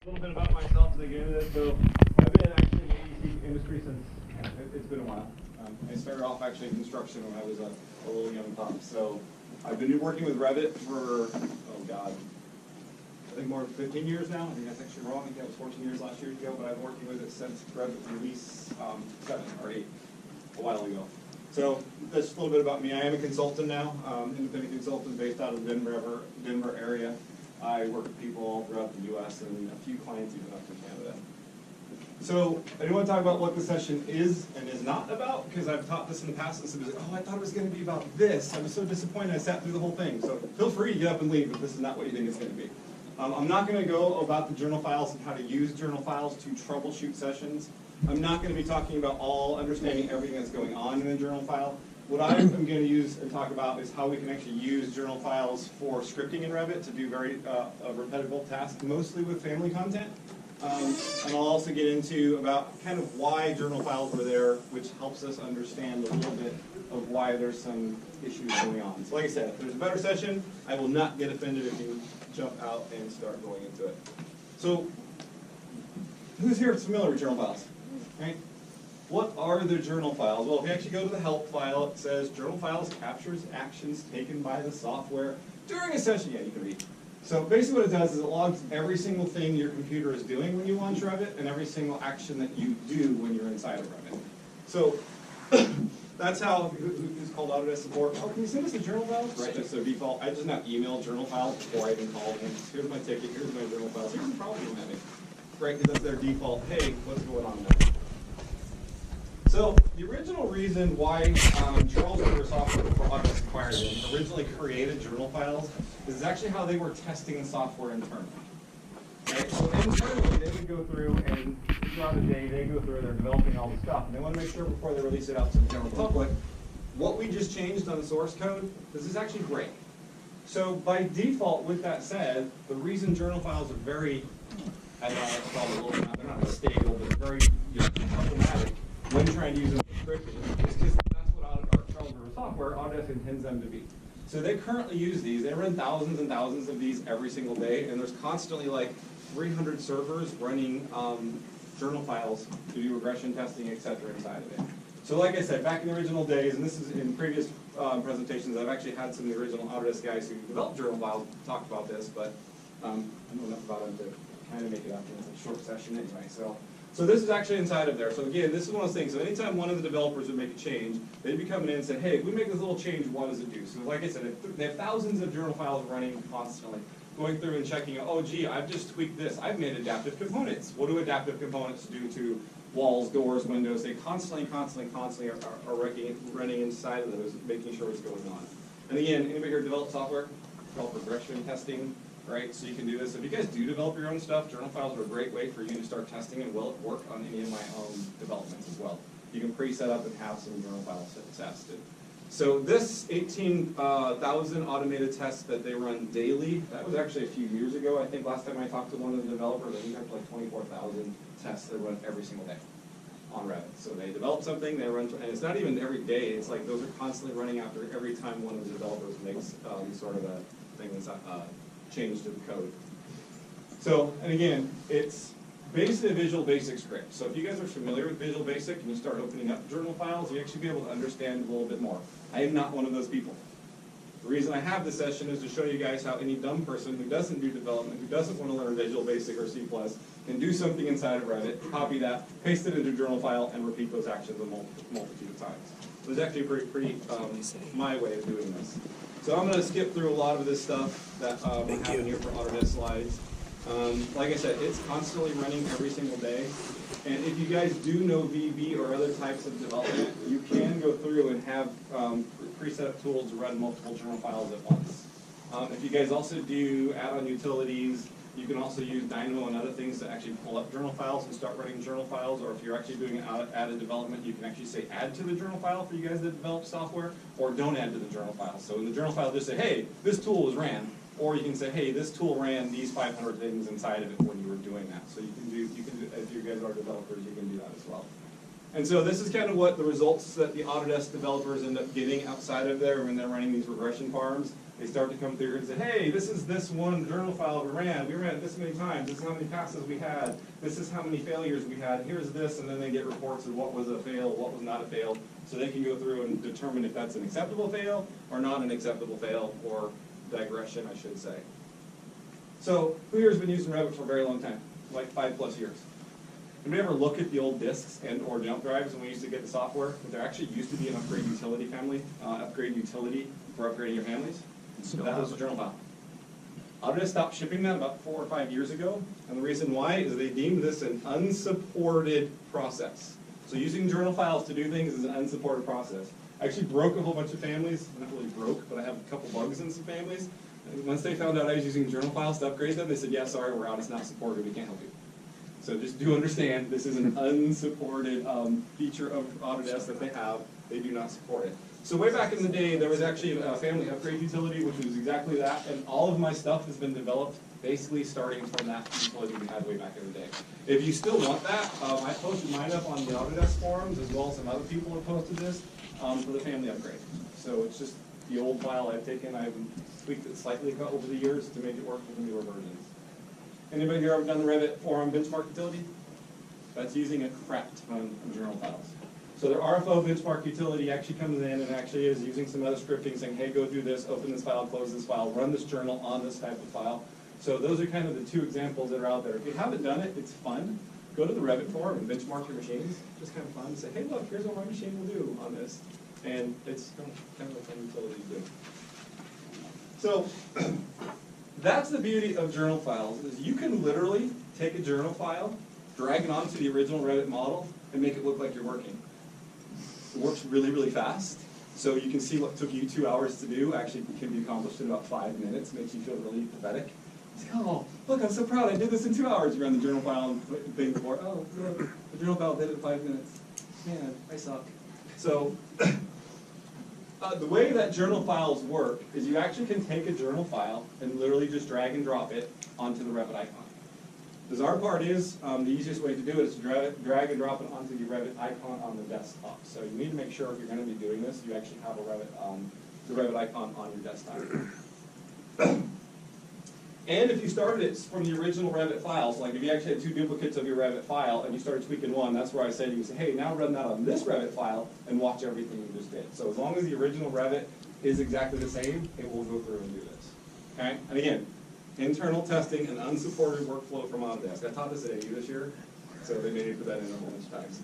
A little bit about myself as I get into this. So I've been actually in the AEC industry since it's been a while. I started off actually in construction when I was a little young pup. So I've been working with Revit for, oh God, I think more than 15 years now. I think that's actually wrong. I think that was 14 years last year ago, but I've been working with it since Revit release 7 or 8, a while ago. So that's a little bit about me. I am a consultant now, independent consultant based out of the Denver area. I work with people all throughout the U.S. and a few clients even up in Canada. So I do want to talk about what the session is and is not about, because I've taught this in the past and somebody's like, oh, I thought it was going to be about this. I was so disappointed I sat through the whole thing. So feel free to get up and leave if this is not what you think it's going to be. I'm not going to go about the journal files and how to use journal files to troubleshoot sessions. I'm not going to be talking about understanding everything that's going on in a journal file. What I'm going to use and talk about is how we can actually use journal files for scripting in Revit to do very repetitive tasks, mostly with family content. And I'll also get into about kind of why journal files were there, which helps us understand a little bit of why there's some issues going on. So like I said, if there's a better session, I will not get offended if you jump out and start going into it. So who's here familiar with journal files? Right? What are the journal files? Well, if you actually go to the help file, it says journal files captures actions taken by the software during a session. Yeah, you can read. So basically what it does is it logs every single thing your computer is doing when you launch Revit and every single action that you do when you're inside of Revit. So that's how, who's called Autodesk support? Oh, can you send us the journal files? Right, that's their default. I just now email journal files before I even call them. Here's my ticket, here's my journal files, here's the problem I'm having. Right, because that's their default, hey, what's going on there? So the original reason why Charles River Software, before Autodesk acquired them, originally created journal files is actually how they were testing the software internally. Right? So internally, they would go through and throughout the day, they go through and they're developing all the stuff. And they want to make sure before they release it out to the general public, what we just changed on the source code, this is actually great. So by default, with that said, the reason journal files are very, I don't know, let's call it a little, they're not stable, but they're very problematic when trying to use them for scripting, is because that's what our Charles River Software, Autodesk intends them to be. So they currently use these. They run thousands and thousands of these every single day, and there's constantly like 300 servers running journal files to do regression testing, etc. inside of it. So like I said, back in the original days, and this is in previous presentations, I've actually had some of the original Autodesk guys who developed journal files talk about this, but I know enough about them to kind of make it up in a short session anyway. So this is actually inside of there. So again, this is one of those things. So anytime one of the developers would make a change, they'd be coming in and say, hey, if we make this little change, what does it do? So like I said, they have thousands of journal files running constantly, going through and checking, oh gee, I've just tweaked this. I've made adaptive components. What do adaptive components do to walls, doors, windows? They constantly are running inside of those, making sure what's going on. And again, anybody here develop software? Called regression testing. Right, so you can do this. If you guys do develop your own stuff, journal files are a great way for you to start testing and will work on any of my own developments as well. You can pre-set up and have some journal files tested. So this 18,000 automated tests that they run daily, that was actually a few years ago. I think last time I talked to one of the developers, I think that's like 24,000 tests they run every single day on Revit. So they develop something, they run, and it's not even every day. It's like those are constantly running after every time one of the developers makes sort of a thing that's change to the code. So, and again, it's basically a Visual Basic script. So if you guys are familiar with Visual Basic and you start opening up journal files, you actually be able to understand a little bit more. I am not one of those people. The reason I have this session is to show you guys how any dumb person who doesn't do development, who doesn't want to learn Visual Basic or C++, can do something inside of Revit, copy that, paste it into a journal file, and repeat those actions a multitude of times. So it's actually pretty my way of doing this. So I'm going to skip through a lot of this stuff that we have in here for Autodesk slides. Like I said, it's constantly running every single day. And if you guys do know VB or other types of development, you can go through and have preset up tools to run multiple journal files at once. If you guys also do add-on utilities, you can also use Dynamo and other things to actually pull up journal files and start running journal files, or if you're actually doing added development, you can actually say add to the journal file for you guys that develop software, or don't add to the journal file. So in the journal file, just say, hey, this tool was ran, or you can say, hey, this tool ran these 500 things inside of it when you were doing that. So you can do if you guys are developers, you can do that as well. And so this is kind of what the results that the Autodesk developers end up getting outside of there when they're running these regression farms. They start to come through and say, hey, this is this one journal file we ran it this many times, this is how many passes we had, this is how many failures we had, here's this, and then they get reports of what was a fail, what was not a fail, so they can go through and determine if that's an acceptable fail or not an acceptable fail, or digression, I should say. So, who here has been using Revit for a very long time, like 5+ years? Anybody ever look at the old disks and or jump drives when we used to get the software? But there actually used to be an upgrade utility upgrade utility for upgrading your families. That was a journal file. Autodesk stopped shipping that about 4 or 5 years ago, and the reason why is they deemed this an unsupported process. So using journal files to do things is an unsupported process. I actually broke a whole bunch of families, not really broke, but I have a couple bugs in some families. And once they found out I was using journal files to upgrade them, they said, yeah, sorry, we're out, it's not supported, we can't help you. So just do understand, this is an unsupported feature of Autodesk that they have. They do not support it. So way back in the day, there was actually a family upgrade utility, which was exactly that, and all of my stuff has been developed basically starting from that utility we had way back in the day. If you still want that, I posted mine up on the Autodesk forums, as well as some other people have posted this for the family upgrade. So it's just the old file I've taken, I've tweaked it slightly over the years to make it work with the newer versions. Anybody here ever done the Revit forum benchmark utility? That's using a crap ton of journal files. So their RFO benchmark utility actually comes in and actually is using some other scripting saying, hey, go do this, open this file, close this file, run this journal on this type of file. So those are kind of the two examples that are out there. If you haven't done it, it's fun. Go to the Revit forum and benchmark your machines. Just kind of fun. Say, hey, look, here's what my machine will do on this. And it's kind of a fun utility to do. So that's the beauty of journal files, is you can literally take a journal file, drag it onto the original Revit model, and make it look like you're working. It works really, really fast. So you can see what took you 2 hours to do actually can be accomplished in about 5 minutes. Makes you feel really pathetic. It's like, oh, look, I'm so proud. I did this in 2 hours. You run the journal file and think before, oh, look, the journal file did it in 5 minutes. Man, I suck. So the way that journal files work is you actually can take a journal file and literally just drag and drop it onto the Revit icon. The bizarre part is, the easiest way to do it is to drag and drop it onto the Revit icon on the desktop. So you need to make sure if you're going to be doing this, you actually have a the Revit icon on your desktop. And if you started it from the original Revit files, like if you actually had 2 duplicates of your Revit file and you started tweaking one, that's where I said you can say, hey, now run that on this Revit file and watch everything you just did. So as long as the original Revit is exactly the same, it will go through and do this. Okay? And again, internal testing and unsupported workflow from Autodesk. I taught this at AU this year, so they made me put that in a whole bunch of times.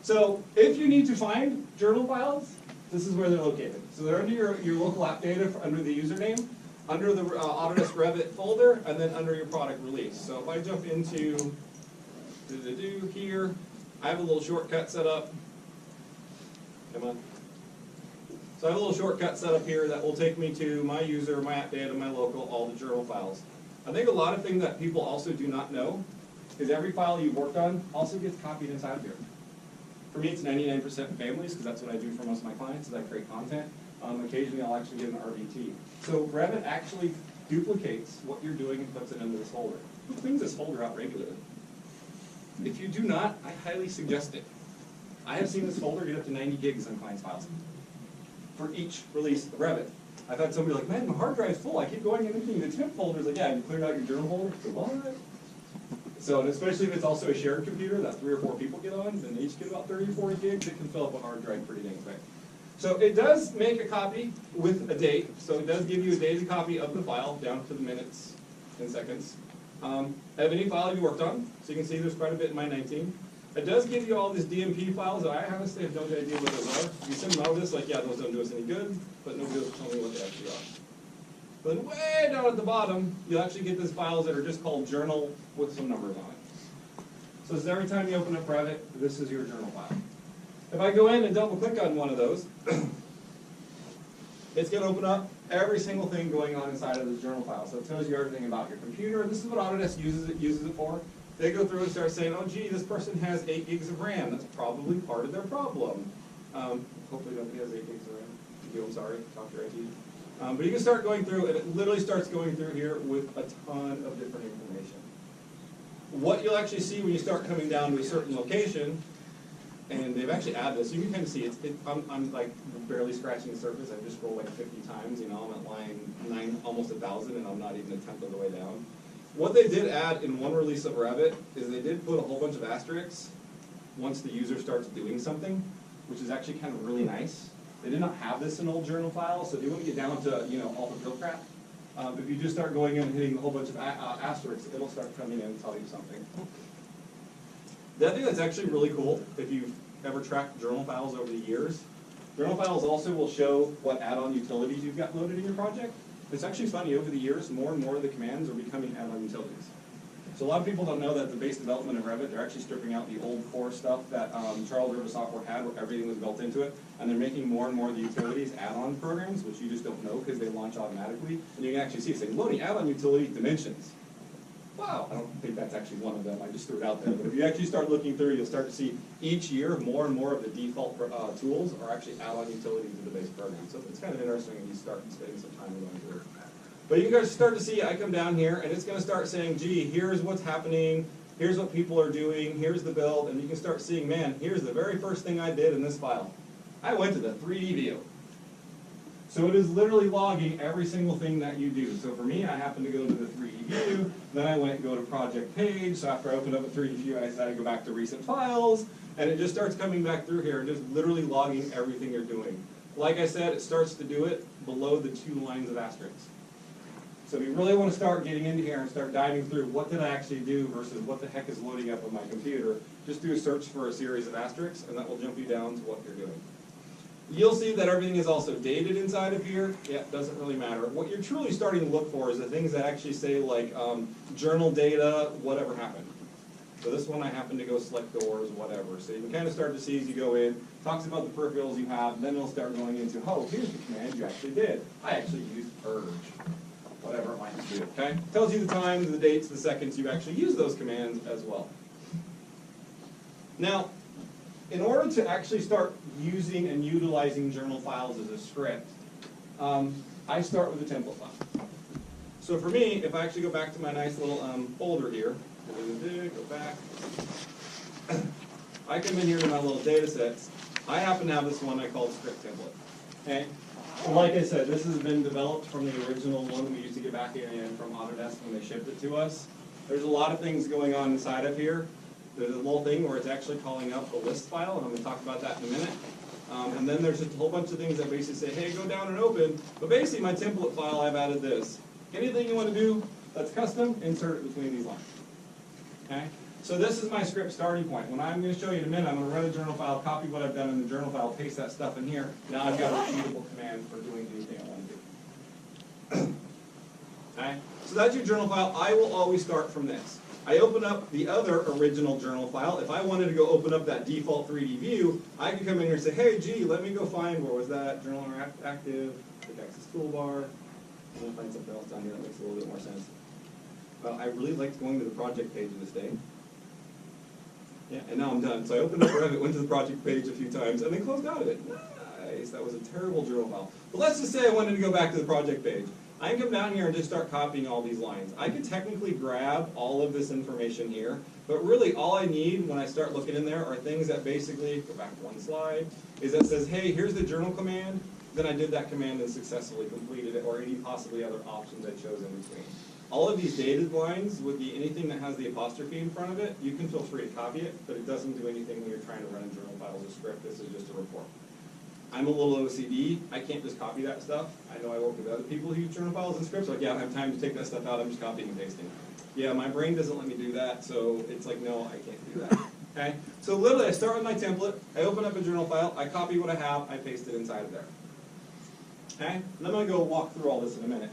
So if you need to find journal files, this is where they're located. So they're under your local app data under the username, under the Autodesk Revit folder, and then under your product release. So if I jump into here, I have a little shortcut set up. Come on. So I have a little shortcut set up here that will take me to my user, my app data, my local, all the journal files. I think a lot of things that people also do not know is every file you've worked on also gets copied inside of here. For me, it's 99% families, because that's what I do for most of my clients, is I create content. Occasionally, I'll actually get an RVT. So Revit actually duplicates what you're doing and puts it into this folder. Who cleans this folder out regularly? If you do not, I highly suggest it. I have seen this folder get up to 90 gigs on clients' files for each release of Revit. I've had somebody like, man, my hard drive's full. I keep going and emptying the temp folders. Like, yeah, you cleared out your journal folder? So what? So, and especially if it's also a shared computer that 3 or 4 people get on, then they each get about 30 or 40 gigs, it can fill up a hard drive pretty dang quick. So it does make a copy with a date, so it does give you a daily copy of the file, down to the minutes and seconds. I have any file you worked on, so you can see there's quite a bit in my 19. It does give you all these DMP files that I honestly have no idea what those are. You send them out of this, like, yeah, those don't do us any good, but nobody will tell me what they actually are. Then way down at the bottom, you'll actually get these files that are just called journal with some numbers on it. So this is every time you open up Revit, this is your journal file. If I go in and double click on one of those, it's going to open up every single thing going on inside of this journal file. So it tells you everything about your computer. This is what Autodesk uses it for. They go through and start saying, oh gee, this person has 8 gigs of RAM. That's probably part of their problem. Hopefully nobody has 8 gigs of RAM. If you do, I'm sorry, talk to your IT. But you can start going through, and it literally starts going through here with a ton of different information. What you'll actually see when you start coming down to a certain location And they've actually added this. You can kind of see I'm like barely scratching the surface. I've just rolled like 50 times. I'm at line 9, almost 1,000, and I'm not even a tenth of the way down. What they did add in one release of Revit is they did put a whole bunch of asterisks once the user starts doing something, which is actually kind of really nice. They did not have this in old journal files, so if you want to get down to all the real crap, if you just start going in and hitting a whole bunch of asterisks, it'll start coming in and tell you something. The other thing that's actually really cool, if you've ever tracked journal files over the years, journal files also will show what add-on utilities you've got loaded in your project. It's actually funny, over the years, more and more of the commands are becoming add-on utilities. So a lot of people don't know that the base development of Revit, they're actually stripping out the old core stuff that Charles River Software had, where everything was built into it, and they're making more and more of the utilities add-on programs, which you just don't know because they launch automatically. And you can actually see it saying, loading add-on utility dimensions. Wow, I don't think that's actually one of them, I just threw it out there. But if you actually start looking through, you'll start to see each year more and more of the default tools are actually add-on utilities to the base program. So it's kind of interesting if you start spending some time going through it. But you guys start to see, I come down here, and it's going to start saying, gee, here's what's happening, here's what people are doing, here's the build, and you can start seeing, man, here's the very first thing I did in this file. I went to the 3D view. So it is literally logging every single thing that you do. So for me, I happen to go to the 3D view, then I went and go to project page, so after I opened up a 3D view, I decided to go back to recent files, and it just starts coming back through here and just literally logging everything you're doing. Like I said, it starts to do it below the 2 lines of asterisks. So if you really want to start getting into here and start diving through what did I actually do versus what the heck is loading up on my computer, just do a search for a series of asterisks, and that will jump you down to what you're doing. You'll see that everything is also dated inside of here. Yeah, it doesn't really matter. What you're truly starting to look for is the things that actually say like journal data, whatever happened. So this one I happen to go select doors, whatever. So you can kind of start to see as you go in, talks about the peripherals you have, and then it'll start going into, oh, here's the command you actually did. I actually used purge. Whatever it might be, okay? Tells you the times, the dates, the seconds you actually use those commands as well. Now, in order to actually start using and utilizing journal files as a script, I start with a template file. So for me, if I actually go back to my nice little folder here, go back, I come in here to my little data sets. I happen to have this one I call script template, okay? Like I said, this has been developed from the original one we used to get back in from Autodesk when they shipped it to us. There's a lot of things going on inside of here. There's a little thing where it's actually calling up the list file, and I'm going to talk about that in a minute. And then there's just a whole bunch of things that basically say, hey, go down and open. But basically, my template file, I've added this. Anything you want to do that's custom, insert it between these lines. Okay? So this is my script starting point. When I'm going to show you in a minute, I'm going to run a journal file, copy what I've done in the journal file, paste that stuff in here. Now I've got a repeatable command for doing anything I want to do. Okay? So that's your journal file. I will always start from this. I open up the other original journal file. If I wanted to go open up that default 3D view, I could come in here and say, hey, gee, let me go find, where was that? Journal active, quick access toolbar. I'm going to find something else down here that makes a little bit more sense. Well, I really liked going to the project page of this day. Yeah, and now I'm done. So I opened up Revit, went to the project page a few times, and then closed out of it. Nice, that was a terrible journal file. But let's just say I wanted to go back to the project page. I can come down here and just start copying all these lines. I could technically grab all of this information here, but really all I need when I start looking in there are things that basically, go back one slide, is that says, hey, here's the journal command, then I did that command and successfully completed it, or any possibly other options I chose in between. All of these dated lines would be anything that has the apostrophe in front of it. You can feel free to copy it, but it doesn't do anything when you're trying to run a journal file as a script. This is just a report. I'm a little OCD. I can't just copy that stuff. I know I work with other people who use journal files and scripts. Like, yeah, I don't have time to take that stuff out. I'm just copying and pasting. Yeah, my brain doesn't let me do that, so it's like, no, I can't do that. Okay? So literally, I start with my template. I open up a journal file. I copy what I have. I paste it inside of there. Okay? And I'm going to go walk through all this in a minute.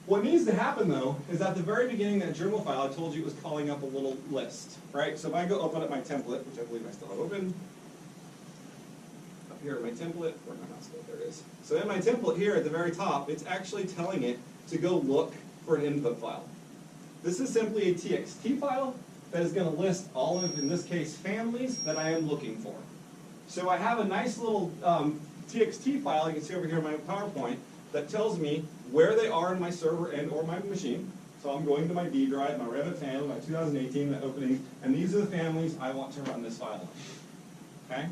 What needs to happen, though, is at the very beginning of that journal file, I told you it was calling up a little list, right? So if I go open up my template, which I believe I still have open, up here in my template, where my mouse goes, there it is. So in my template here at the very top, it's actually telling it to go look for an input file. This is simply a TXT file that is going to list all of, in this case, families that I am looking for. So I have a nice little TXT file, you can see over here in my PowerPoint, that tells me where they are in my server and or my machine. So I'm going to my D drive, my Revit family, my 2018 opening, and these are the families I want to run this file on. okay?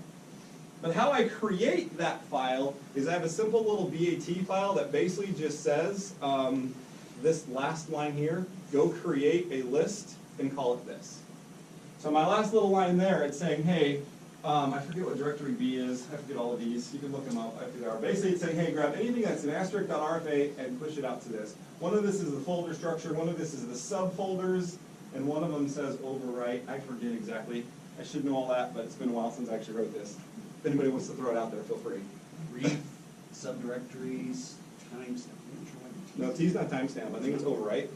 But how I create that file is I have a simple little BAT file that basically just says, this last line here, go create a list and call it this. So my last little line there, it's saying, hey, I forget what directory B is, I forget all of these, you can look them up, I forget they are. Basically it's saying, hey, grab anything that's an asterisk.rfa and push it out to this. One of this is the folder structure, one of this is the subfolders, and one of them says overwrite. I forget exactly. I should know all that, but it's been a while since I actually wrote this. If anybody wants to throw it out there, feel free. Read subdirectories, timestamp. No, T's not timestamp, I think it's overwrite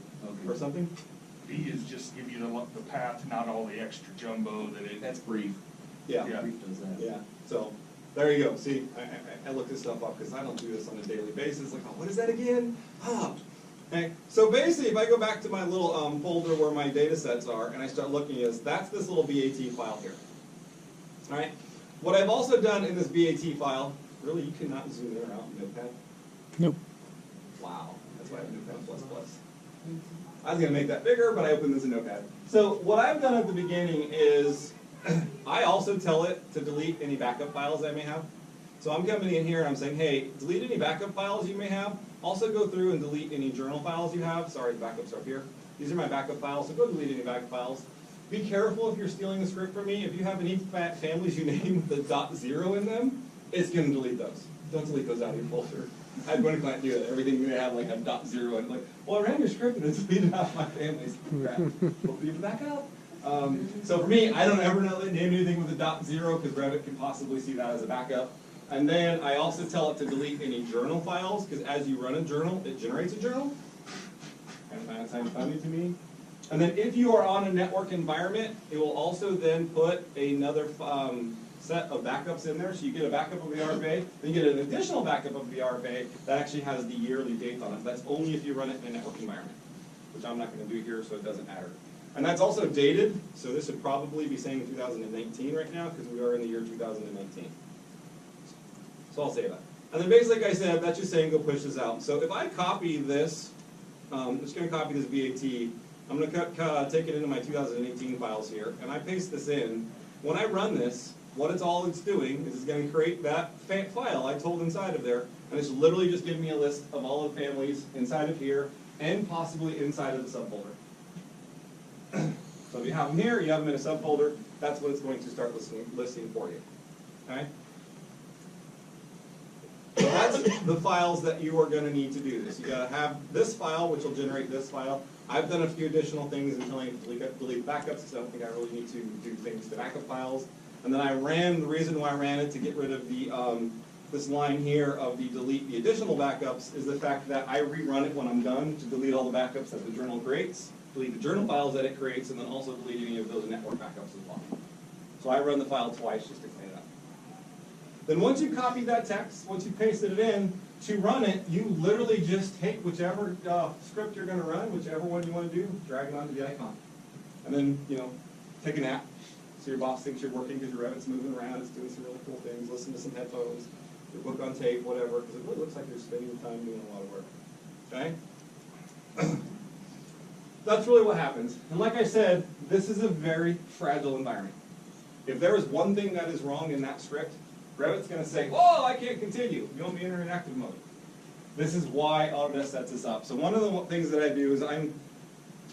or something. B is just give you the path, not all the extra jumbo that it. That's brief. Yeah. Yeah. Brief does that. Yeah, so there you go. See, I look this stuff up because I don't do this on a daily basis. Like, oh, what is that again? Okay. So basically, if I go back to my little folder where my data sets are and I start looking at this, that's this little BAT file here. All right. What I've also done in this BAT file, really, you cannot zoom in or out in Notepad? Nope. Wow, that's why I have Notepad++. I was going to make that bigger, but I opened this in Notepad. So what I've done at the beginning is I also tell it to delete any backup files I may have. So I'm coming in here and I'm saying, hey, delete any backup files you may have. Also go through and delete any journal files you have. Sorry, the backups are up here. These are my backup files, so go delete any backup files. Be careful if you're stealing the script from me. If you have any families you name the .0 in them, it's going to delete those. Don't delete those out of your folder. I had one client do that. Everything you have like a .0 and like, well, I ran your script and it's deleted out my family's crap. Hopefully you back out. So for me, I don't ever name anything with a .0 because Revit can possibly see that as a backup. And then I also tell it to delete any journal files because as you run a journal, it generates a journal. Kind of sounds funny to me. And then if you are on a network environment, it will also then put another set of backups in there. So you get a backup of the RFA, then you get an additional backup of the RFA that actually has the yearly date on it. That's only if you run it in a network environment, which I'm not going to do here, so it doesn't matter. And that's also dated, so this would probably be saying 2019 right now, because we are in the year 2019. So I'll say that. And then basically, like I said, that's just saying go push this out. So if I copy this, I'm just going to copy this VAT, I'm going to take it into my 2018 files here, and I paste this in. When I run this, what it's doing is it's going to create that file I told inside of there, and it's literally just giving me a list of all the families inside of here, and possibly inside of the subfolder. So if you have them here, you have them in a subfolder, that's what it's going to start listing for you. Okay? So that's the files that you are going to need to do this. You got to have this file, which will generate this file. I've done a few additional things in telling you to delete backups, because I don't think I really need to do things to backup files. And then I ran, the reason why I ran it to get rid of the this line here of the delete the additional backups is the fact that I rerun it when I'm done to delete all the backups that the journal creates, delete the journal files that it creates, and then also delete any of those network backups as well. So I run the file twice just to clean it up. Then once you copy that text, once you pasted it in, to run it, you literally just take whichever script you're going to run, whichever one you want to do, drag it onto the icon. And then, take a nap. So your boss thinks you're working because your Revit's moving around, it's doing some really cool things, listen to some headphones, your book on tape, whatever, because it really looks like you're spending time doing a lot of work. Okay? That's really what happens. And like I said, this is a very fragile environment. If there is one thing that is wrong in that script, Revit's going to say, whoa, I can't continue. You won't be in interactive mode. This is why Autodesk sets this up. So one of the things that I do is I'm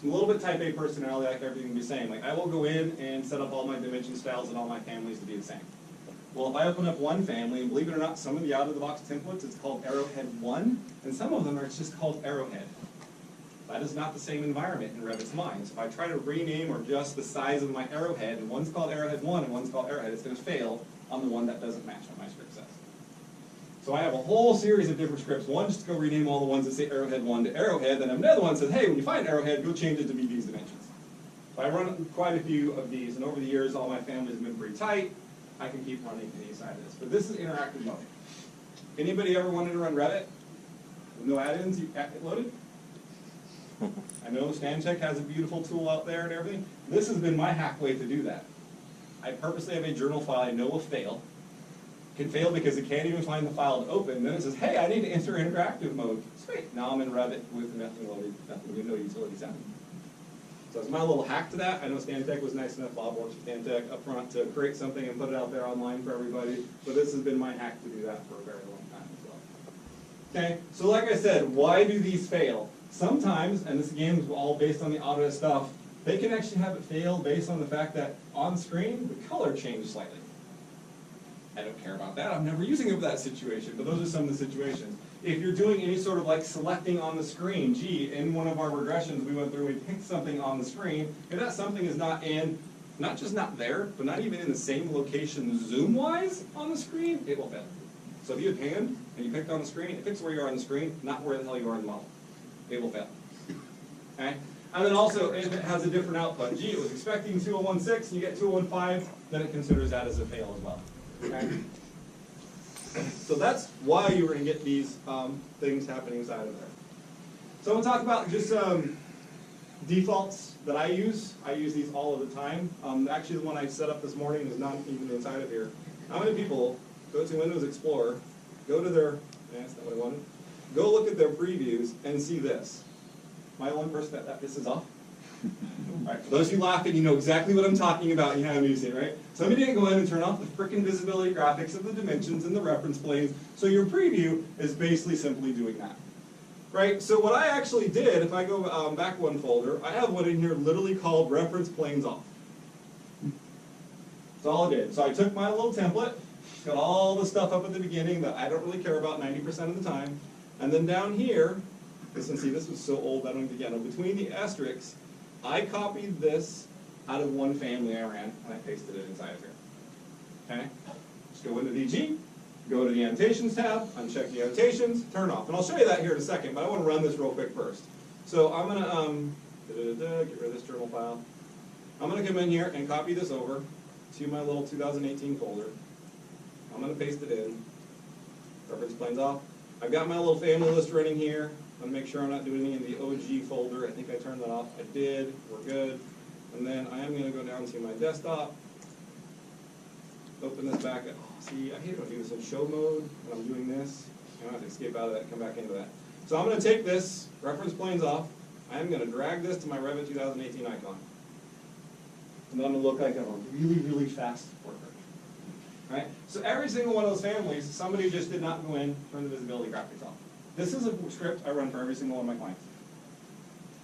a little bit type A personality, like everything be saying. Like I will go in and set up all my dimension styles and all my families to be the same. Well, if I open up one family, and believe it or not, some of the out-of-the-box templates, it's called Arrowhead 1, and some of them are just called Arrowhead. That is not the same environment in Revit's mind. So if I try to rename or adjust the size of my Arrowhead, and one's called Arrowhead 1 and one's called Arrowhead, it's going to fail on the one that doesn't match what my script says. So I have a whole series of different scripts. One just to go rename all the ones that say Arrowhead 1 to Arrowhead, then I have another one that says, hey, when you find Arrowhead, go change it to be these dimensions. So I run quite a few of these, and over the years, all my families have been pretty tight. I can keep running any side of this. But this is interactive mode. Anybody ever wanted to run Revit with no add-ins loaded? I know StanCheck has a beautiful tool out there and everything. This has been my hack way to do that. I purposely have a journal file I know will fail. It can fail because it can't even find the file to open. Then it says, hey, I need to enter interactive mode. Sweet. Now I'm in Revit with nothing loaded, no utilities on. So it's my little hack to that. I know Stantec was nice enough, Bob works with Stantec up front, to create something and put it out there online for everybody. But this has been my hack to do that for a very long time as well. Okay, so like I said, why do these fail? Sometimes, and this again is all based on the Autodesk stuff, they can actually have it fail based on the fact that on screen, the color changed slightly. I don't care about that. I'm never using it for that situation, but those are some of the situations. If you're doing any sort of like selecting on the screen, gee, in one of our regressions we went through, we picked something on the screen, if that something is not in, not just not there, but not even in the same location zoom-wise on the screen, it will fail. So if you have hand and you picked on the screen, it picks where you are on the screen, not where the hell you are in the model. It will fail. Okay? And then also, if it has a different output, gee, it was expecting 2016, and you get 2015, then it considers that as a fail as well. Okay? So that's why you were going to get these things happening inside of there. So I'm going to talk about just defaults that I use. I use these all of the time. Actually, the one I set up this morning is not even inside of here. How many people go to Windows Explorer, go to their, that's not what I wanted, go look at their previews and see this? Am I the only person that pisses off? All right, for those of you laughing, you know exactly what I'm talking about and how I'm using it, right? Somebody didn't go in and turn off the frickin' visibility graphics of the dimensions and the reference planes, so your preview is basically simply doing that. Right, so what I actually did, if I go back one folder, I have one in here literally called reference planes off. That's all I did. So I took my little template, got all the stuff up at the beginning that I don't really care about 90% of the time, and then down here, listen, see, this was so old I don't even get it. Between the asterisks, I copied this out of one family I ran, and I pasted it inside of here. Okay? Just go into VG, go to the annotations tab, uncheck the annotations, turn off. And I'll show you that here in a second, but I want to run this real quick first. So I'm going to get rid of this journal file. I'm going to come in here and copy this over to my little 2018 folder. I'm going to paste it in. Reference planes off. I've got my little family list running here. I'm going to make sure I'm not doing any in the OG folder. I think I turned that off. I did. We're good. And then I am going to go down to my desktop. Open this back up. See, I hate when I do this in show mode when I'm doing this. I have to escape out of that and come back into that. So I'm going to take this, reference planes off. I'm going to drag this to my Revit 2018 icon. And then I'm going to look like I'm a really, really fast worker. Right? So every single one of those families, somebody just did not go in, turn the visibility graphics off. This is a script I run for every single one of my clients.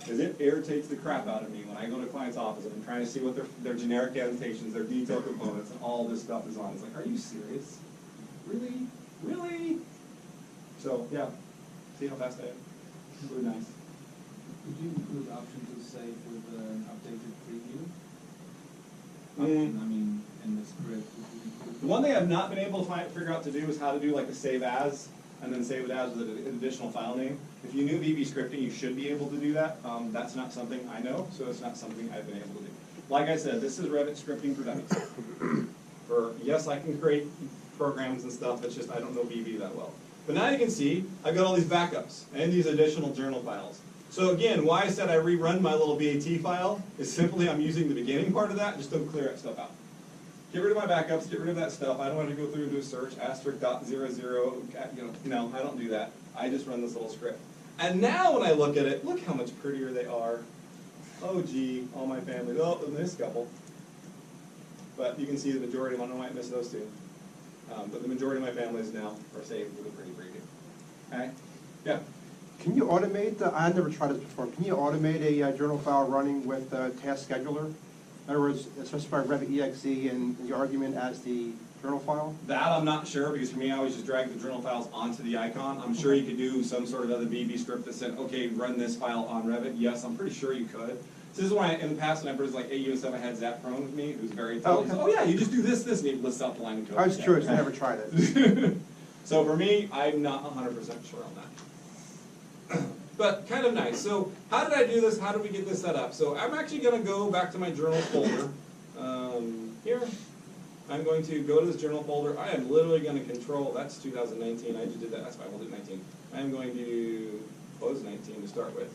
Because it irritates the crap out of me when I go to a client's office and I'm trying to see what their generic annotations, their detailed components, and all this stuff is on. It's like, are you serious? Really? Really? So, yeah. See how fast I am? It's really nice. Could you include option to save with an updated preview? Mm. I mean, in the script, would you include? The one thing I've not been able to figure out to do is how to do like a save as, and then save it as with an additional file name. If you knew VB scripting, you should be able to do that. That's not something I know, so it's not something I've been able to do. Like I said, this is Revit scripting for dummies. Yes, I can create programs and stuff, it's just I don't know VB that well. But now you can see, I've got all these backups and these additional journal files. So again, why I said I rerun my little BAT file is simply I'm using the beginning part of that, just to clear that stuff out. Get rid of my backups, get rid of that stuff. I don't want to go through and do a search, *.00, no, I don't do that. I just run this little script. And now when I look at it, look how much prettier they are. Oh gee, all my family, oh, and this couple. But you can see the majority, I don't know why I missed those two. But the majority of my families now are saved with a pretty preview. Okay? Yeah? Can you automate, I've never tried this before, can you automate a journal file running with Task Scheduler? In other words, specify Revit EXE and the argument as the journal file? That I'm not sure, because for me, I always just drag the journal files onto the icon. I'm sure you could do some sort of other VB script that said, okay, run this file on Revit. Yes, I'm pretty sure you could. So this is why in the past, when I was like AU and stuff, I had Zach Crone with me, who's very intelligent. Okay. Oh yeah, you just do this, and he lists out the line of code. I was curious, I never tried it. So for me, I'm not 100% sure on that. But kind of nice. So how did I do this? How did we get this set up? So I'm actually going to go back to my journal folder. Here, I'm going to go to this journal folder. I am literally going to control, that's 2019. I just did that. That's fine. We'll do 19. I'm going to close 19 to start with.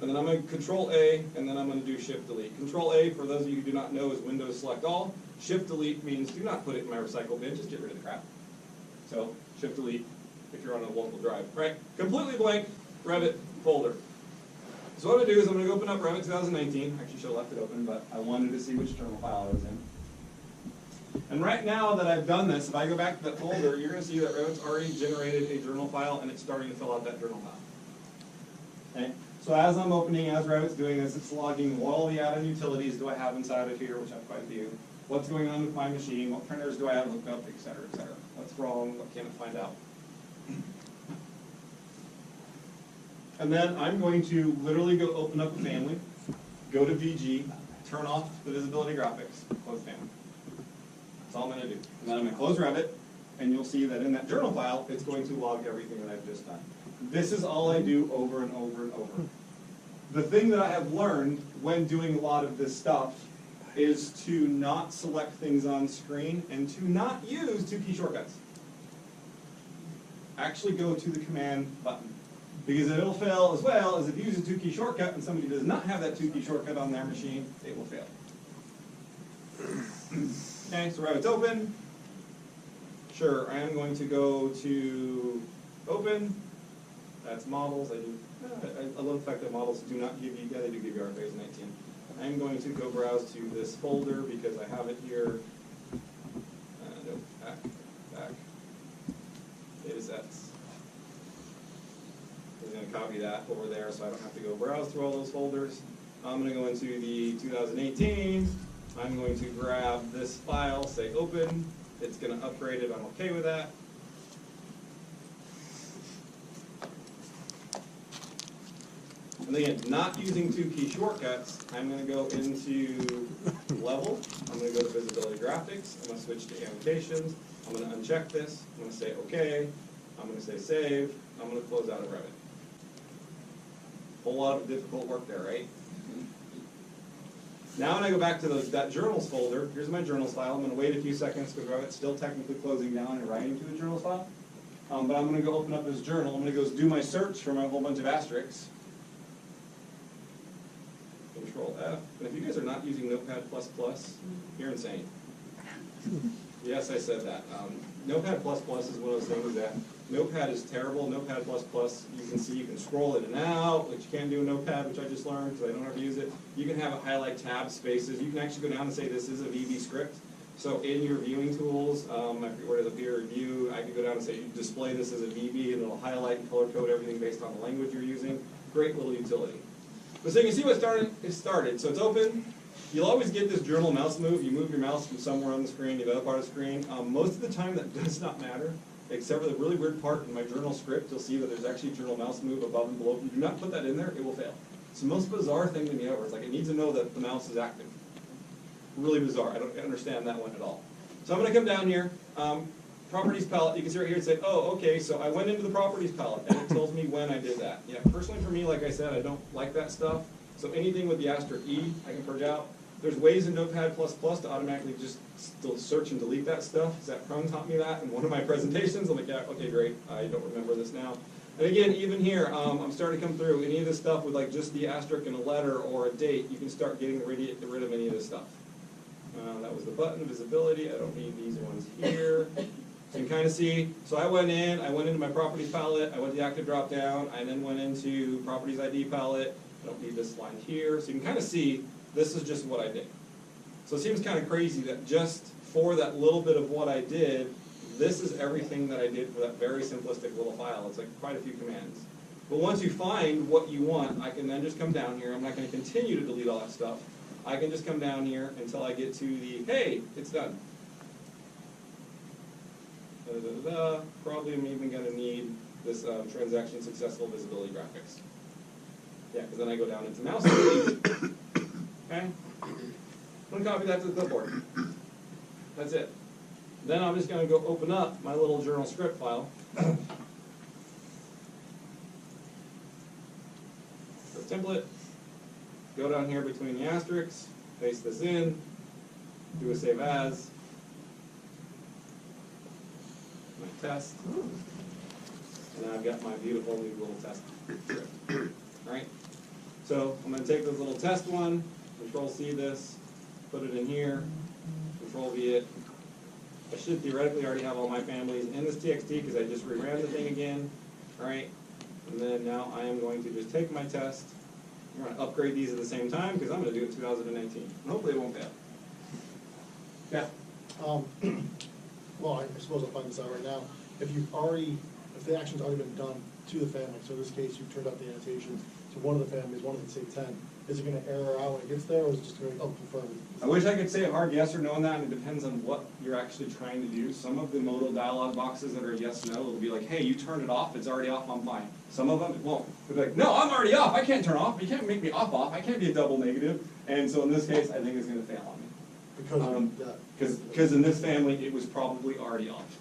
And then I'm going to Control A, and then I'm going to do Shift Delete. Control A, for those of you who do not know, is Windows Select All. Shift Delete means do not put it in my recycle bin. Just get rid of the crap. So Shift Delete if you're on a local drive. Right? Completely blank Revit folder. So what I'm gonna do is I'm gonna open up Revit 2019. Actually, should have left it open, but I wanted to see which journal file I was in. And right now that I've done this, if I go back to that folder, you're gonna see that Revit's already generated a journal file and it's starting to fill out that journal file. Okay? So as I'm opening, as Revit's doing this, it's logging what all the added utilities do I have inside of here, which I have quite a few. What's going on with my machine, what printers do I have hooked up, et cetera, et cetera. What's wrong, what can it find out? And then I'm going to literally go open up a family, go to VG, turn off the visibility graphics, close family. That's all I'm gonna do. And then I'm gonna close Revit, and you'll see that in that journal file, it's going to log everything that I've just done. This is all I do over and over and over. The thing that I have learned when doing a lot of this stuff is to not select things on screen and to not use 2-key shortcuts. Actually go to the command button. Because it'll fail as well as if you use a 2-key shortcut and somebody does not have that 2-key shortcut on their machine, it will fail. Okay, so Revit's open. Sure, I am going to go to open. That's models. I love the fact that models do not give you, yeah, they do give you RFAs 19. I'm going to go browse to this folder because I have it here. No, back. Data sets. I'm going to copy that over there so I don't have to go browse through all those folders. I'm going to go into the 2018. I'm going to grab this file, say open. It's going to upgrade it. I'm okay with that. And again, not using 2-key shortcuts, I'm going to go into level. I'm going to go to visibility graphics. I'm going to switch to annotations. I'm going to uncheck this. I'm going to say OK. I'm going to say save. I'm going to close out of Revit. Whole lot of difficult work there, right? Now when I go back to that journals folder, here's my journals file. I'm going to wait a few seconds because Revit's still technically closing down and writing to the journals file. But I'm going to go open up this journal. I'm going to go do my search for my whole bunch of asterisks. Control F. And if you guys are not using Notepad++, you're insane. Yes, I said that. Notepad++ is one of those things that Notepad is terrible. Notepad++, you can see you can scroll in and out, which you can do in Notepad, which I just learned because I don't ever use it. You can have it highlight tab spaces. You can actually go down and say this is a VB script. So in your viewing tools, I forget where it is up here, view, I can go down and say you display this as a VB and it'll highlight and color code everything based on the language you're using. Great little utility. But so you can see what it started. So it's open. You'll always get this journal mouse move. You move your mouse from somewhere on the screen to the other part of the screen. Most of the time that does not matter, except for the really weird part in my journal script. You'll see that there's actually a journal mouse move above and below. If you do not put that in there, it will fail. It's the most bizarre thing to me ever. It's like it needs to know that the mouse is active. Really bizarre. I don't understand that one at all. So I'm going to come down here. Properties palette, you can see right here and say, oh, okay, so I went into the properties palette and it tells me when I did that. Yeah, personally for me, like I said, I don't like that stuff. So anything with the asterisk E, I can purge out. There's ways in Notepad++ to automatically just still search and delete that stuff. Zach Krohn taught me that in one of my presentations. I'm like, yeah, okay, great. I don't remember this now. And again, even here, I'm starting to come through any of this stuff with like just the asterisk and a letter or a date. You can start getting rid of any of this stuff. That was the button, visibility. I don't need these ones here. So you can kind of see, so I went into my properties palette, I went to the active drop down, I then went into properties ID palette. I don't need this line here. So you can kind of see, this is just what I did. So it seems kind of crazy that just for that little bit of what I did, this is everything that I did for that very simplistic little file. It's like quite a few commands. But once you find what you want, I can then just come down here. I'm not going to continue to delete all that stuff. I can just come down here until I get to the, hey, it's done. Probably I'm even going to need this transaction successful visibility graphics. Yeah, because then I go down into mouse. Okay? I'm going to copy that to the clipboard. That's it. Then I'm just going to go open up my little journal script file. Go template. Go down here between the asterisks. Paste this in. Do a save as. My test. And now I've got my beautiful new little test script. Alright? So I'm going to take this little test one, Control C this, put it in here, Control V it. I should theoretically already have all my families in this TXT because I just reran the thing again. Alright? And then now I am going to just take my test, We're gonna upgrade these at the same time, because I'm gonna do it in 2019. And hopefully it won't fail. Yeah, Well, I suppose I'll find this out right now. If the action's already been done to the family, so in this case, you've turned out the annotations to one of the families, one of the, say, 10, is it gonna error out when it gets there, or is it just gonna, confirm? I wish I could say a hard yes or no on that, and it depends on what you're actually trying to do. Some of the modal dialog boxes that are yes, no, it'll be like, hey, you turned it off, it's already off, I'm fine. Some of them, it won't. They'll be like, no, I'm already off, I can't turn off, you can't make me off, I can't be a double negative. And so in this case, I think it's gonna fail on me. Because in this family, it was probably already off.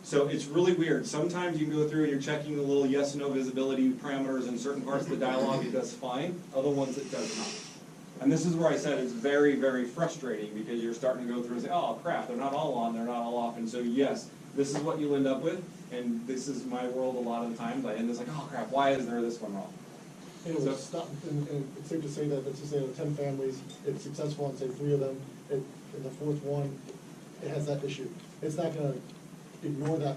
So it's really weird. Sometimes you can go through and you're checking the little yes, no visibility parameters in certain parts of the dialog, it does fine. Other ones, it does not. And this is where I said it's very, very frustrating, because you're starting to go through and say, oh crap, they're not all on, they're not all off. And so yes, this is what you'll end up with, and this is my world a lot of the times. I end up like, oh crap, why is there this one wrong? And it will stop, and it's safe to say that, let's just say out of 10 families, it's successful on, say, 3 of them, and the 4th one, it has that issue. It's not gonna ignore that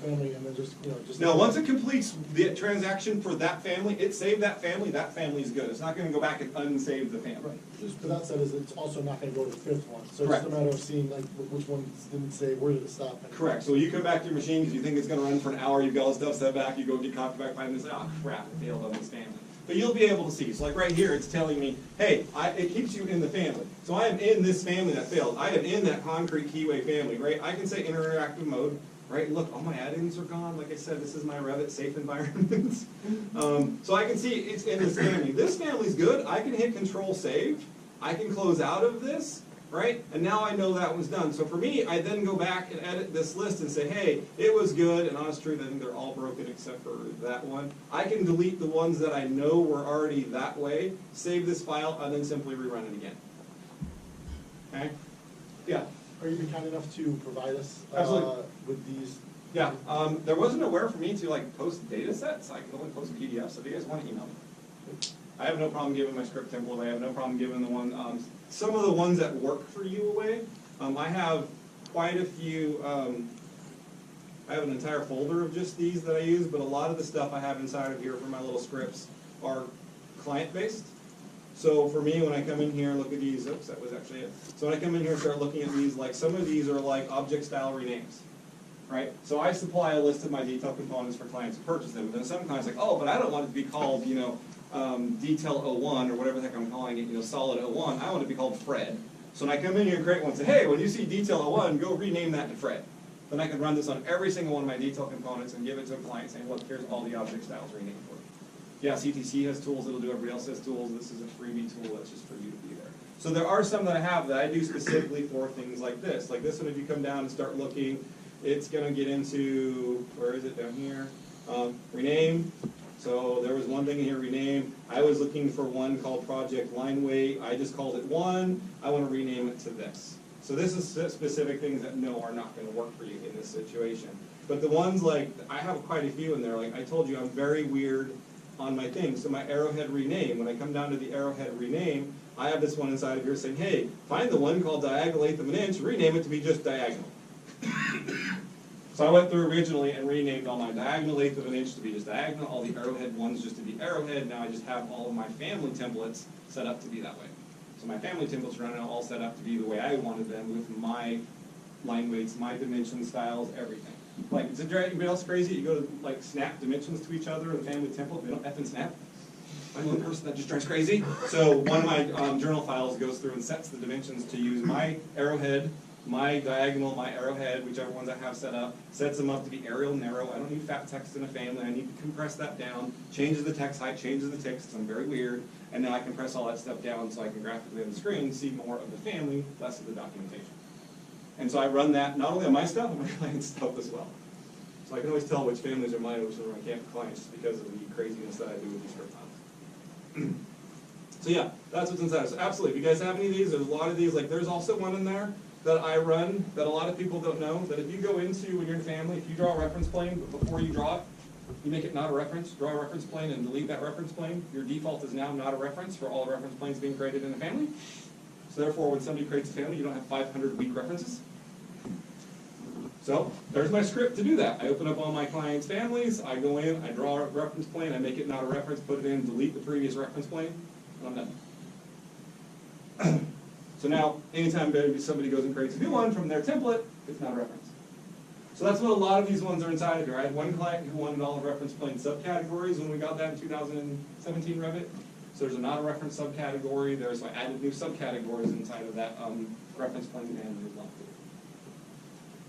family and then just. No, once it completes the transaction for that family, it saved that family's good. It's not gonna go back and unsave the family. Right. But that said, it's also not gonna go to the 5th one. So Correct. it's just a matter of seeing like which one didn't save, where did it stop? Correct, so you come back to your machine because you think it's gonna run for an hour, you've got all the stuff set back, you go get copy back 5 minutes, oh crap, it failed on this family. But you'll be able to see, so like right here, it's telling me, hey, it keeps you in the family. So I am in this family that failed, I am in that concrete keyway family, right? I can say interactive mode, right? Look, all my add-ins are gone, like I said, this is my Revit safe environment. So I can see it's in this family. This family's good, I can hit Control Save, I can close out of this, right? And now I know that was done. So for me, I then go back and edit this list and say, hey, it was good, and honest truth, I think they're all broken except for that one. I can delete the ones that I know were already that way, save this file, and then simply rerun it again. Okay? Yeah? Are you kind enough to provide us Absolutely. with these? Yeah, there wasn't nowhere for me to like post data sets. I can only post PDFs, so if you guys want to email me. I have no problem giving my script template away. I have no problem giving the one, some of the ones that work for you away. I have quite a few, I have an entire folder of just these that I use, but a lot of the stuff I have inside of here for my little scripts are client-based. So for me, when I come in here and look at these, oops, that was actually it. So when I come in here and start looking at these, like some of these are like object style renames, right? So I supply a list of my detail components for clients to purchase them. And then some clients like, oh, but I don't want it to be called, detail 01 or whatever the heck I'm calling it, solid 01. I want it to be called Fred. So when I come in here and create one and say, hey, when you see detail 01, go rename that to Fred. Then I can run this on every single one of my detail components and give it to a client saying, look, here's all the object styles renamed for you. Yeah, CTC has tools that'll do, everybody else has tools. This is a freebie tool that's just for you to be there. So there are some that I have that I do specifically for things like this. Like this one, if you come down and start looking, it's going to get into, where is it down here? Rename. So there was one thing in here, rename. I was looking for one called Project Line Weight. I just called it 1. I want to rename it to this. So this is specific things that no are not going to work for you in this situation. But the ones like, I have quite a few in there. Like I told you, I'm very weird on my thing. So my arrowhead rename, when I come down to the arrowhead rename, I have this one inside of here saying, hey, find the one called diagonal eighth of an inch, rename it to be just diagonal. So I went through originally and renamed all my diagonal eighth of an inch to be just diagonal, all the arrowhead ones just to be arrowhead. Now I just have all of my family templates set up to be that way. So my family templates are now all set up to be the way I wanted them with my line weights, my dimension styles, everything. Like, is it driving anybody else crazy? You go to like snap dimensions to each other in the family template, they don't effing snap. I'm one person that just drives crazy. So one of my journal files goes through and sets the dimensions to use my arrowhead, my diagonal, my arrowhead, whichever ones I have set up, sets them up to be Arial narrow. I don't need fat text in a family. I need to compress that down, changes the text height, changes the text, I'm very weird, and now I compress all that stuff down so I can graphically on the screen see more of the family, less of the documentation. And so I run that not only on my stuff, but my client's stuff as well. So I can always tell which families are mine and which are my camp clients just because of the craziness that I do with these script files. So yeah, that's what's inside. So absolutely, if you guys have any of these, there's a lot of these. Like there's also one in there that I run that a lot of people don't know, that if you go into when you're in family, if you draw a reference plane, but before you draw it, you make it not a reference, draw a reference plane and delete that reference plane, your default is now not a reference for all reference planes being created in a family. So therefore, when somebody creates a family, you don't have 500 weak references. So there's my script to do that. I open up all my clients' families, I go in, I draw a reference plane, I make it not a reference, put it in, delete the previous reference plane, and I'm done. So now, anytime somebody goes and creates a new one from their template, it's not a reference. So that's what a lot of these ones are inside of here. I had one client who wanted all the reference plane subcategories when we got that in 2017 Revit. So there's a not a reference subcategory, so I added new subcategories inside of that reference plane and there's left.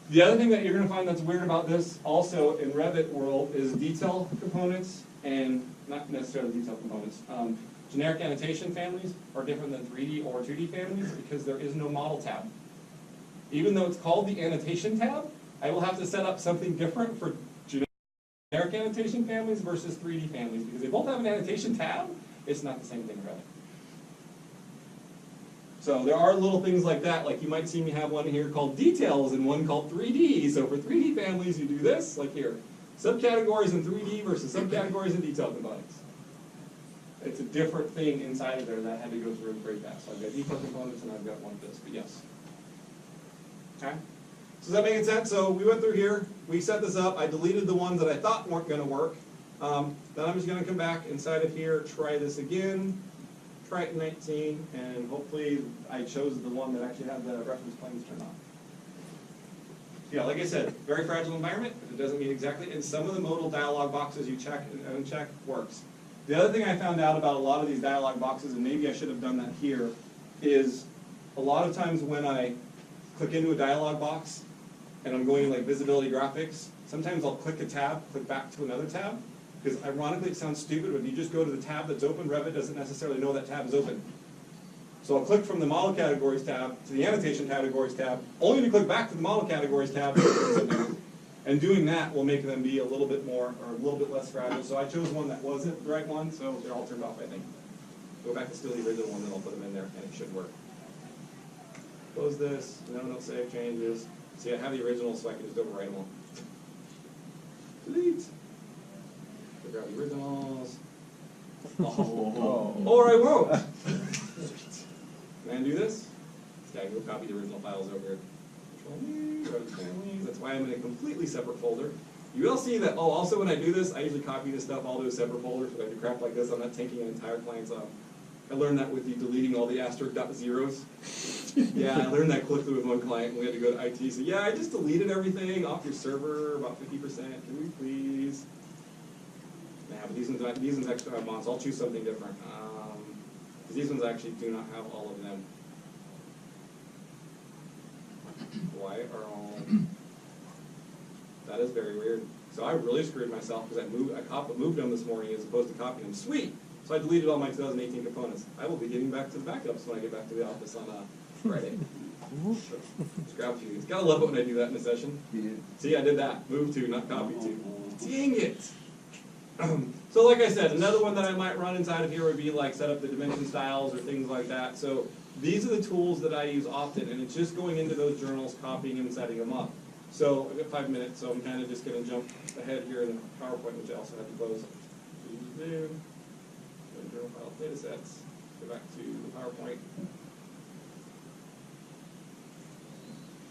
The other thing that you're going to find that's weird about this also in Revit world is detail components and not necessarily detail components. Generic annotation families are different than 3D or 2D families because there is no model tab. Even though it's called the annotation tab, I will have to set up something different for generic annotation families versus 3D families because they both have an annotation tab. It's not the same thing, Revit. So there are little things like that, like you might see me have one here called details and one called 3D. So for 3D families, you do this, like here. Subcategories in 3D versus subcategories in detail components. It's a different thing inside of there that I had to go through and break that. So I've got detail components and I've got one of this, but yes. Okay? So does that make sense? So we went through here, we set this up, I deleted the ones that I thought weren't going to work. Then I'm just going to come back inside of here, try this again. Try it in 19, and hopefully I chose the one that actually had the reference planes turned on. Yeah, like I said, very fragile environment, if it doesn't meet exactly, and some of the modal dialog boxes you check and uncheck works. The other thing I found out about a lot of these dialog boxes, and maybe I should have done that here, is a lot of times when I click into a dialog box, and I'm going like visibility graphics, sometimes I'll click a tab, click back to another tab, because ironically it sounds stupid, but if you just go to the tab that's open, Revit doesn't necessarily know that tab is open. So I'll click from the model categories tab to the annotation categories tab, only to click back to the model categories tab. And doing that will make them be a little bit more, or a little bit less fragile. So I chose one that wasn't the right one, so they're all turned off, I think. Go back to still the original one, then I'll put them in there, and it should work. Close this, no save changes. See, I have the original, so I can just overwrite them all. Delete. Grab the originals. Or I won't. Can I do this? Yeah, go copy the original files over here. Control-V, go to families. That's why I'm in a completely separate folder. You will see that, oh, also when I do this, I usually copy this stuff all to a separate folder, so if I do crap like this, I'm not taking an entire client's off. I learned that with the deleting all the asterisk zeros. Yeah, I learned that quickly with one client, and we had to go to IT. So yeah, I just deleted everything off your server, about 50%. Can we please? Yeah, but these ones actually have mods. I'll choose something different. Because these ones actually do not have all of them. Why are all... That is very weird. So I really screwed myself because I moved them this morning as opposed to copying them. Sweet! So I deleted all my 2018 components. I will be getting back to the backups when I get back to the office on Friday. Just grab a few things. Gotta love it when I do that in a session. Yeah. See, I did that. Move to, not copy to. Dang it! So like I said, another one that I might run inside of here would be like set up the dimension styles or things like that. So these are the tools that I use often, and it's just going into those journals, copying them, and setting them up. So I've got 5 minutes, so I'm kind of just going to jump ahead here in the PowerPoint, which I also have to close. Journal file data sets, go back to the PowerPoint.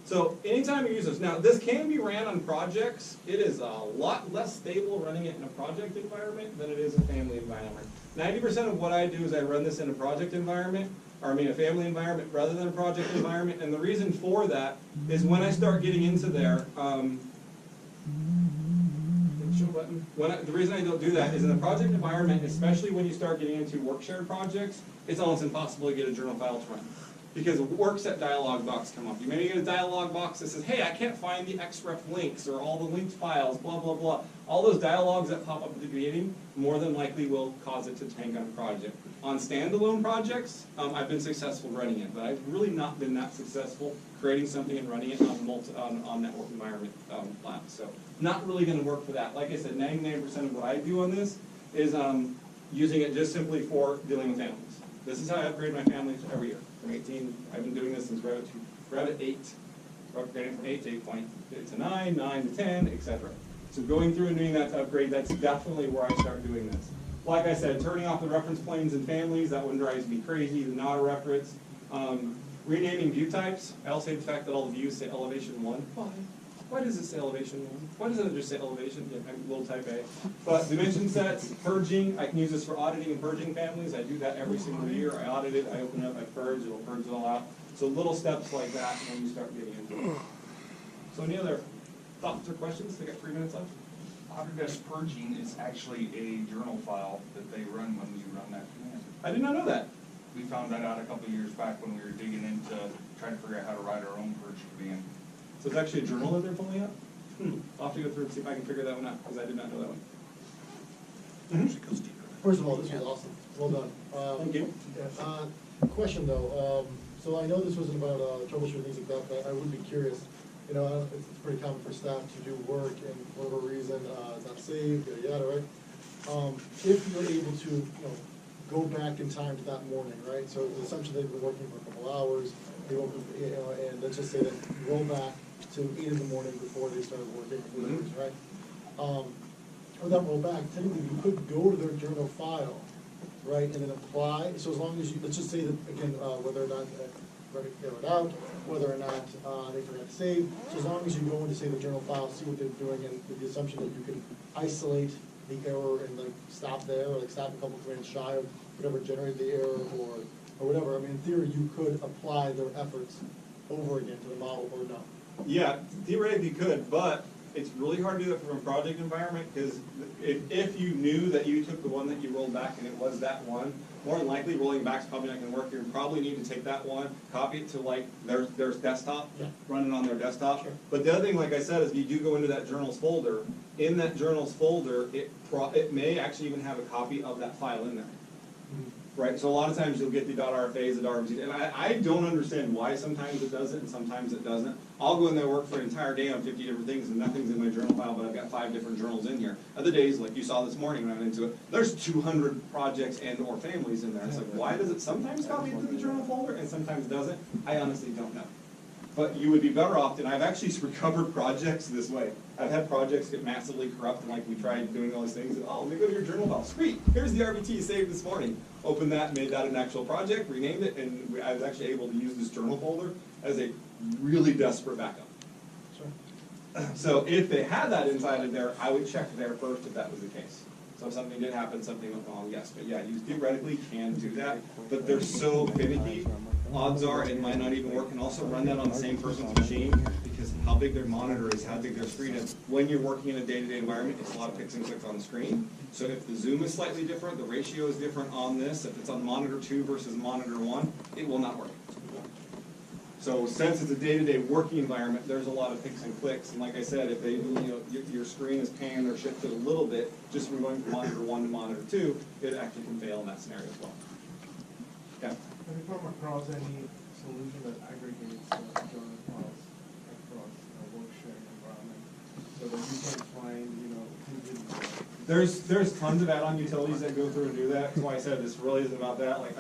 So anytime you use this, now this can be ran on projects. It is a lot less stable running it in a project environment than it is a family environment. 90% of what I do is I run this in a project environment, or I mean a family environment rather than a project environment. And the reason for that is when I start getting into there, the reason I don't do that is in the project environment, especially when you start getting into work shared projects, it's almost impossible to get a journal file to run. Because work set dialog box come up. You maybe get a dialog box that says, hey, I can't find the XREF links or all the linked files, blah, blah, blah. All those dialogs that pop up at the beginning more than likely will cause it to tank on a project. On standalone projects, I've been successful running it, but I've really not been that successful creating something and running it on network environment labs. So not really going to work for that. Like I said, 99% of what I do on this is using it just simply for dealing with families. This is how I upgrade my families every year. From 18, I've been doing this since Revit 8, upgrading from 8 to 8 to 9, 9 to 10, etc. So going through and doing that to upgrade, that's definitely where I start doing this. Like I said, turning off the reference planes and families, that one drives me crazy, the not a reference. Renaming view types, I also hate the fact that all the views say elevation 1. Why? why does it say elevation? Why doesn't it just say elevation? Yeah, I'm a little type A. But dimension sets, purging, I can use this for auditing and purging families. I do that every single year. I audit it, I open it up, I purge, it'll purge it all out. So little steps like that when you start getting into it. So any other thoughts or questions? I got 3 minutes left. Autodesk purging is actually a journal file that they run when you run that command. I did not know that. We found that out a couple of years back when we were digging into trying to figure out how to write our own purge command. So it's actually a journal that they're pulling up? I'll have to go through and see if I can figure that one out, because I did not know that one. First of all, this was awesome, well done. Thank you. Question though, so I know this wasn't about troubleshooting things like that, but I would be curious. You know, it's pretty common for staff to do work and for whatever reason, it's not saved, yada, yada, right? If you're able to, you know, go back in time to that morning, right? So the assumption they've been working for a couple hours, they woke up, you know, and let's just say that you roll back to 8 in the morning before they started working, whatever, it is, right? Or that roll back, technically you could go to their journal file, right, and then apply, so as long as you, let's just say that, again, whether or not Revit carried out, whether or not they forgot to save, so as long as you go into, say, the journal file, see what they're doing, and with the assumption that you can isolate the error and like stop there, or like stop a couple commands shy of whatever generated the error, or whatever, I mean, in theory, you could apply their efforts over again to the model, or not. Yeah, theoretically you could, but it's really hard to do that from a project environment, because if you knew that you took the one that you rolled back and it was that one, more than likely rolling back's probably not gonna work. You probably need to take that one, copy it to like their desktop, Yeah. run it on their desktop. Sure. But the other thing, like I said, is you do go into that journals folder. In that journals folder, it may actually even have a copy of that file in there. Right, so a lot of times you'll get the .rfas, the .rmcs, and I don't understand why sometimes it does it and sometimes it doesn't. I'll go in there, work for an entire day on 50 different things and nothing's in my journal file, but I've got 5 different journals in here. Other days, like you saw this morning when I went into it, there's 200 projects and or families in there. It's like, why does it sometimes copy into the journal folder and sometimes doesn't? I honestly don't know. But you would be better off, and I've actually recovered projects this way. I've had projects get massively corrupt, and like we tried doing all these things, and oh, let me go to your journal file. Sweet, here's the RBT saved this morning. Opened that, made that an actual project, renamed it, and I was actually able to use this journal folder as a really desperate backup. Sure. So if they had that inside of there, I would check there first if that was the case. So if something did happen, something went wrong, yes. But yeah, you theoretically can do that, but they're so finicky. Odds are it might not even work, and also run that on the same person's machine, because how big their monitor is, how big their screen is. When you're working in a day-to-day environment, it's a lot of picks and clicks on the screen. So if the zoom is slightly different, the ratio is different on this, if it's on monitor 2 versus monitor 1, it will not work. So since it's a day-to-day working environment, there's a lot of picks and clicks, and like I said, if they, you know, your screen is panned or shifted a little bit, just from going from monitor 1 to monitor 2, it actually can fail in that scenario as well. Yeah. Have you come across any solution that aggregates journal files across a work sharing environment so that you can find, you know, who did what? There's tons of add-on utilities that go through and do that. That's why I said this really isn't about that. Like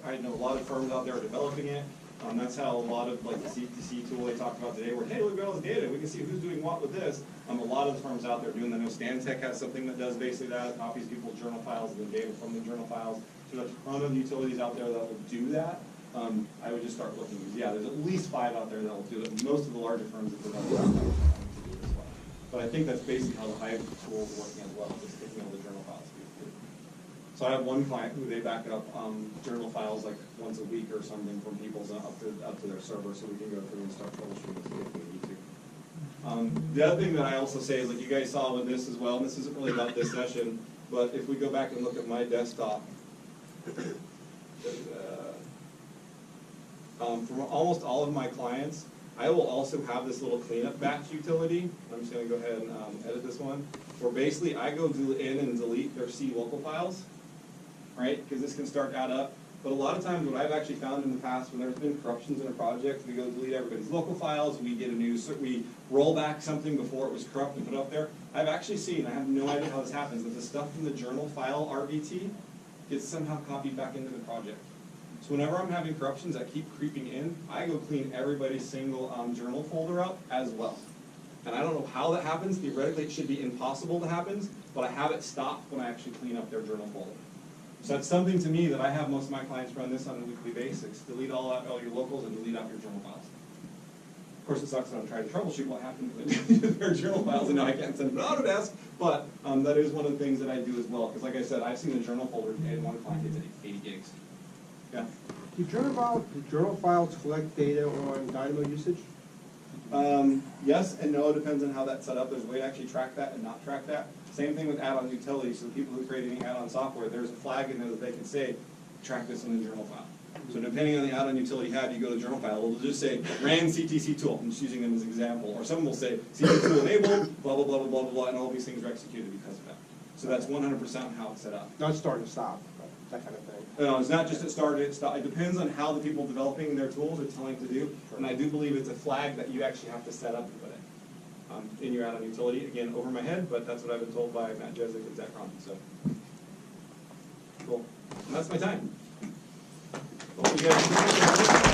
I know a lot of firms out there are developing it. That's how a lot of like the CTC tool they talked about today, where hey, we've got all this data, we can see who's doing what with this. A lot of the firms out there doing that. I know Stantec has something that does basically that. It copies people's journal files and the data from the journal files. So there's a ton of utilities out there that will do that. I would just start looking. Yeah, there's at least 5 out there that will do it. Most of the larger firms that develop that will do it as well. But I think that's basically how the Hive tool is working as well, just taking all the journal files. So I have one client who they back up journal files like once a week or something from people's up to their server, so we can go through and start troubleshooting if we need to. The other thing that I also say is, like you guys saw with this as well, and this isn't really about this session, but if we go back and look at my desktop, from almost all of my clients, I will also have this little cleanup batch utility. I'm just going to go ahead and edit this one, where basically I go in and delete their C local files, right? Because this can start to add up. But a lot of times what I've actually found in the past when there's been corruptions in a project, we go delete everybody's local files, we get a new, we roll back something before it was corrupt and put up there. I've actually seen, I have no idea how this happens, but the stuff from the journal file RVT gets somehow copied back into the project. So whenever I'm having corruptions that keep creeping in, I go clean everybody's single journal folder up as well. And I don't know how that happens. Theoretically, it should be impossible to happen, but I have it stopped when I actually clean up their journal folder. So that's something to me that I have most of my clients run this on a weekly basis. Delete all your locals and delete out your journal files. Of course, it sucks when I'm trying to troubleshoot what happened to their journal files, and now I can't send it to Autodesk, but that is one of the things that I do as well, because like I said, I've seen the journal folder in one client get to 80 gigs. Yeah. Do journal files collect data on Dynamo usage? Yes and no, it depends on how that's set up. There's a way to actually track that and not track that. Same thing with add-on utilities. So people who create any add-on software, there's a flag in there that they can say, track this in the journal file. So depending on the add-on utility you have, you go to journal file, it'll just say ran CTC tool. I'm just using them as an example. Or someone will say CTC tool enabled, blah, blah, blah, blah, blah, blah, blah, and all these things are executed because of that. So that's 100% how it's set up. Not start and stop, but that kind of thing. No, it's not just at start, it stop. It depends on how the people developing their tools are telling to do. And I do believe it's a flag that you actually have to set up and put in your add-on utility. Again, over my head, but that's what I've been told by Matt Jezik and Zach Ron. So, cool. And that's my time. Well, you guys